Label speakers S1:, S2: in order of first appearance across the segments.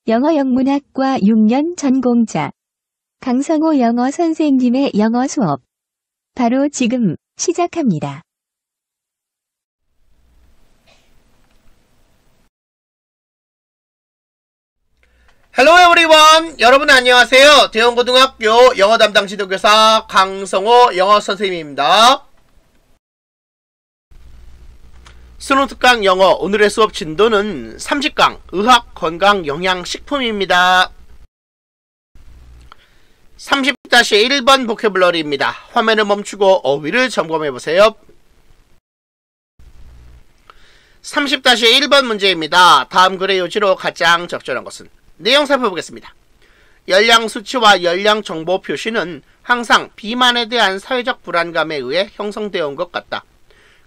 S1: 영어 영문학과 6년 전공자 강성호 영어 선생님의 영어 수업 바로 지금 시작합니다.
S2: Hello everyone! 여러분 안녕하세요. 대형고등학교 영어 담당 지도교사 강성호 영어 선생님입니다. 수능 특강 영어 오늘의 수업 진도는 30강 의학, 건강, 영양, 식품입니다. 30-1번 보캐블러리입니다. 화면을 멈추고 어휘를 점검해보세요. 30-1번 문제입니다. 다음 글의 요지로 가장 적절한 것은? 내용 살펴보겠습니다. 열량 수치와 열량 정보 표시는 항상 비만에 대한 사회적 불안감에 의해 형성되어 온 것 같다.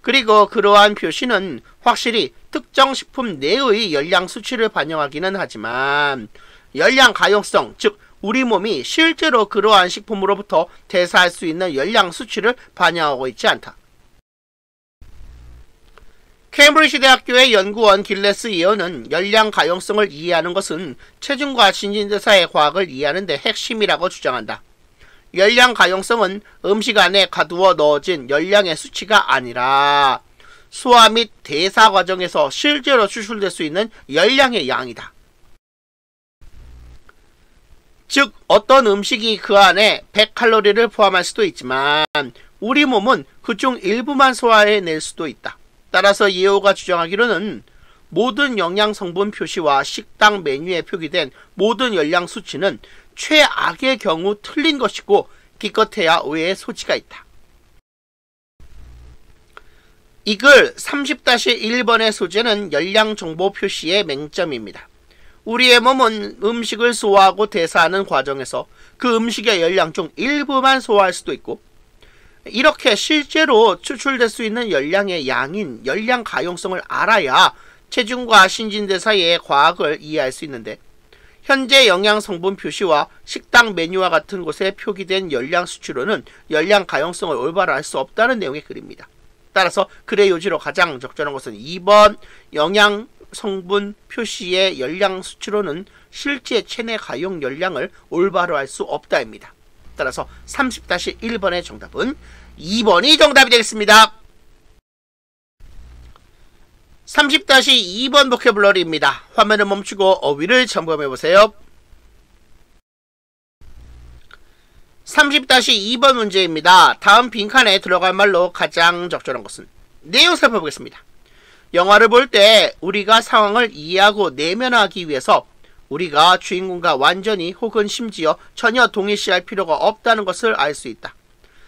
S2: 그리고 그러한 표시는 확실히 특정 식품 내의 열량 수치를 반영하기는 하지만 열량 가용성, 즉 우리 몸이 실제로 그러한 식품으로부터 대사할 수 있는 열량 수치를 반영하고 있지 않다. 케임브리지 대학교의 연구원 길레스 이어는 열량 가용성을 이해하는 것은 체중과 신진대사의 과학을 이해하는 데 핵심이라고 주장한다. 열량 가용성은 음식 안에 가두어 넣어진 열량의 수치가 아니라 소화 및 대사 과정에서 실제로 추출될 수 있는 열량의 양이다. 즉 어떤 음식이 그 안에 100칼로리를 포함할 수도 있지만 우리 몸은 그중 일부만 소화해낼 수도 있다. 따라서 이에오가 주장하기로는 모든 영양 성분 표시와 식당 메뉴에 표기된 모든 열량 수치는 최악의 경우 틀린 것이고 기껏해야 오해의 소지가 있다. 이 글 30-1번의 소재는 열량 정보 표시의 맹점입니다. 우리의 몸은 음식을 소화하고 대사하는 과정에서 그 음식의 열량 중 일부만 소화할 수도 있고 이렇게 실제로 추출될 수 있는 열량의 양인 열량 가용성을 알아야 체중과 신진대사의 과학을 이해할 수 있는데 현재 영양 성분 표시와 식당 메뉴와 같은 곳에 표기된 열량 수치로는 열량 가용성을 올바로 알 수 없다는 내용의 글입니다. 따라서 글의 요지로 가장 적절한 것은 2번 영양 성분 표시의 열량 수치로는 실제 체내 가용 열량을 올바로 알 수 없다입니다. 따라서 30-1번의 정답은 2번이 정답이 되겠습니다. 30-2번 보캐블러리입니다. 화면을 멈추고 어휘를 점검해보세요. 30-2번 문제입니다. 다음 빈칸에 들어갈 말로 가장 적절한 것은? 내용 살펴보겠습니다. 영화를 볼 때 우리가 상황을 이해하고 내면화하기 위해서 우리가 주인공과 완전히 혹은 심지어 전혀 동일시할 필요가 없다는 것을 알 수 있다.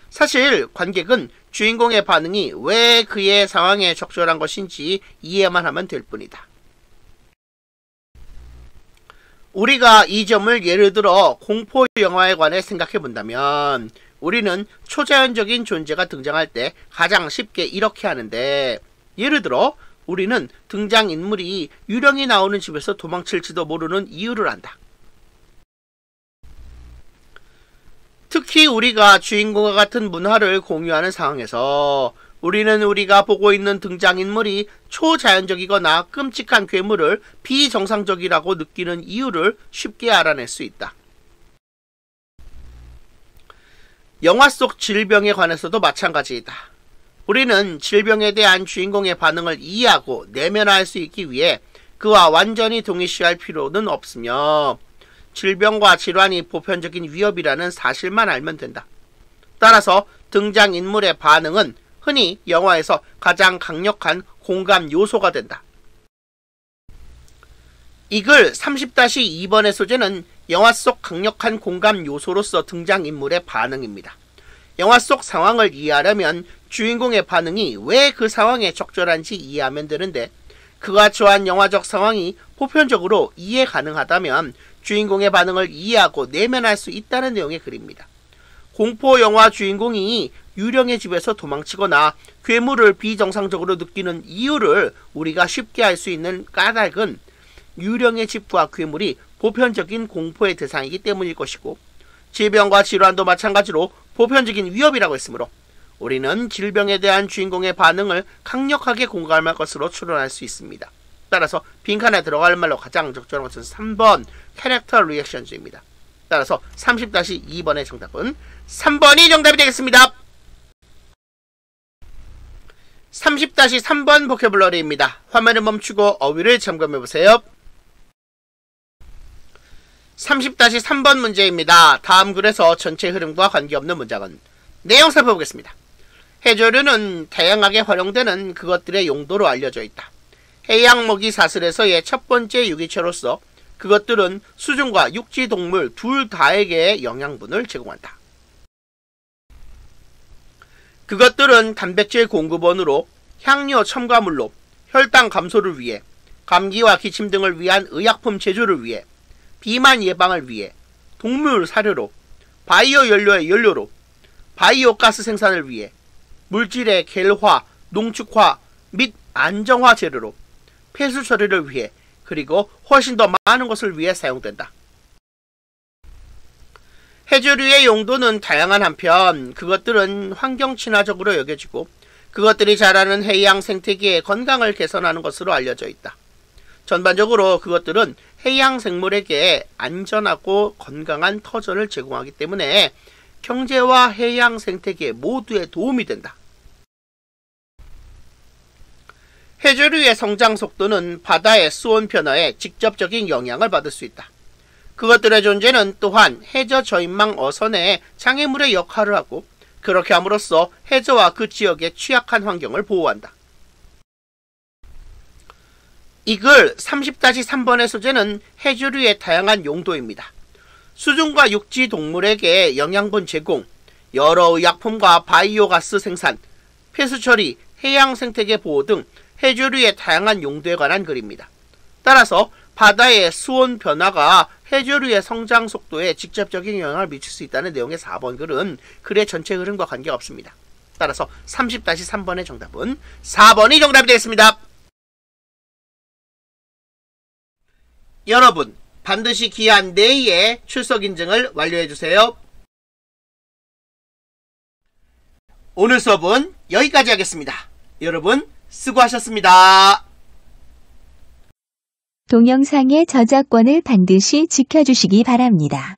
S2: 사실 관객은 주인공의 반응이 왜 그의 상황에 적절한 것인지 이해만 하면 될 뿐이다. 우리가 이 점을 예를 들어 공포 영화에 관해 생각해 본다면 우리는 초자연적인 존재가 등장할 때 가장 쉽게 이렇게 하는데 예를 들어 우리는 등장인물이 유령이 나오는 집에서 도망칠지도 모르는 이유를 안다. 특히 우리가 주인공과 같은 문화를 공유하는 상황에서 우리는 우리가 보고 있는 등장인물이 초자연적이거나 끔찍한 괴물을 비정상적이라고 느끼는 이유를 쉽게 알아낼 수 있다. 영화 속 질병에 관해서도 마찬가지이다. 우리는 질병에 대한 주인공의 반응을 이해하고 내면화할 수 있기 위해 그와 완전히 동일시할 필요는 없으며 질병과 질환이 보편적인 위협이라는 사실만 알면 된다. 따라서 등장인물의 반응은 흔히 영화에서 가장 강력한 공감 요소가 된다. 이 글 30-2번의 소재는 영화 속 강력한 공감 요소로서 등장인물의 반응입니다. 영화 속 상황을 이해하려면 주인공의 반응이 왜 그 상황에 적절한지 이해하면 되는데 그가 처한 영화적 상황이 보편적으로 이해 가능하다면 주인공의 반응을 이해하고 내면할 수 있다는 내용의 글입니다. 공포 영화 주인공이 유령의 집에서 도망치거나 괴물을 비정상적으로 느끼는 이유를 우리가 쉽게 알 수 있는 까닭은 유령의 집과 괴물이 보편적인 공포의 대상이기 때문일 것이고 질병과 질환도 마찬가지로 보편적인 위협이라고 했으므로 우리는 질병에 대한 주인공의 반응을 강력하게 공감할 것으로 추론할 수 있습니다. 따라서 빈칸에 들어갈 말로 가장 적절한 것은 3번 캐릭터 리액션즈입니다. 따라서 30-2번의 정답은 3번이 정답이 되겠습니다. 30-3번 보캐블러리입니다. 화면을 멈추고 어휘를 점검해보세요. 30-3번 문제입니다. 다음 글에서 전체 흐름과 관계없는 문장은 내용 살펴보겠습니다. 해조류는 다양하게 활용되는 그것들의 용도로 알려져 있다. 해양 먹이 사슬에서의 첫 번째 유기체로서 그것들은 수중과 육지 동물 둘 다에게 영양분을 제공한다. 그것들은 단백질 공급원으로 향료 첨가물로 혈당 감소를 위해 감기와 기침 등을 위한 의약품 제조를 위해 비만 예방을 위해 동물 사료로 바이오 연료의 연료로 바이오 가스 생산을 위해 물질의 겔화, 농축화 및 안정화 재료로 폐수 처리를 위해 그리고 훨씬 더 많은 것을 위해 사용된다. 해조류의 용도는 다양한 한편 그것들은 환경 친화적으로 여겨지고 그것들이 자라는 해양 생태계의 건강을 개선하는 것으로 알려져 있다. 전반적으로 그것들은 해양 생물에게 안전하고 건강한 터전을 제공하기 때문에 경제와 해양 생태계 모두에 도움이 된다. 해조류의 성장 속도는 바다의 수온 변화에 직접적인 영향을 받을 수 있다. 그것들의 존재는 또한 해저 저인망 어선의 장애물의 역할을 하고 그렇게 함으로써 해저와 그 지역의 취약한 환경을 보호한다. 이 글 30-3번의 소재는 해조류의 다양한 용도입니다. 수중과 육지 동물에게 영양분 제공, 여러 의약품과 바이오가스 생산, 폐수 처리, 해양 생태계 보호 등 해조류의 다양한 용도에 관한 글입니다. 따라서 바다의 수온 변화가 해조류의 성장 속도에 직접적인 영향을 미칠 수 있다는 내용의 4번 글은 글의 전체 흐름과 관계가 없습니다. 따라서 30-3번의 정답은 4번이 정답이 되겠습니다. 여러분, 반드시 기한 내에 출석 인증을 완료해주세요. 오늘 수업은 여기까지 하겠습니다. 여러분, 수고하셨습니다.
S1: 동영상의 저작권을 반드시 지켜주시기 바랍니다.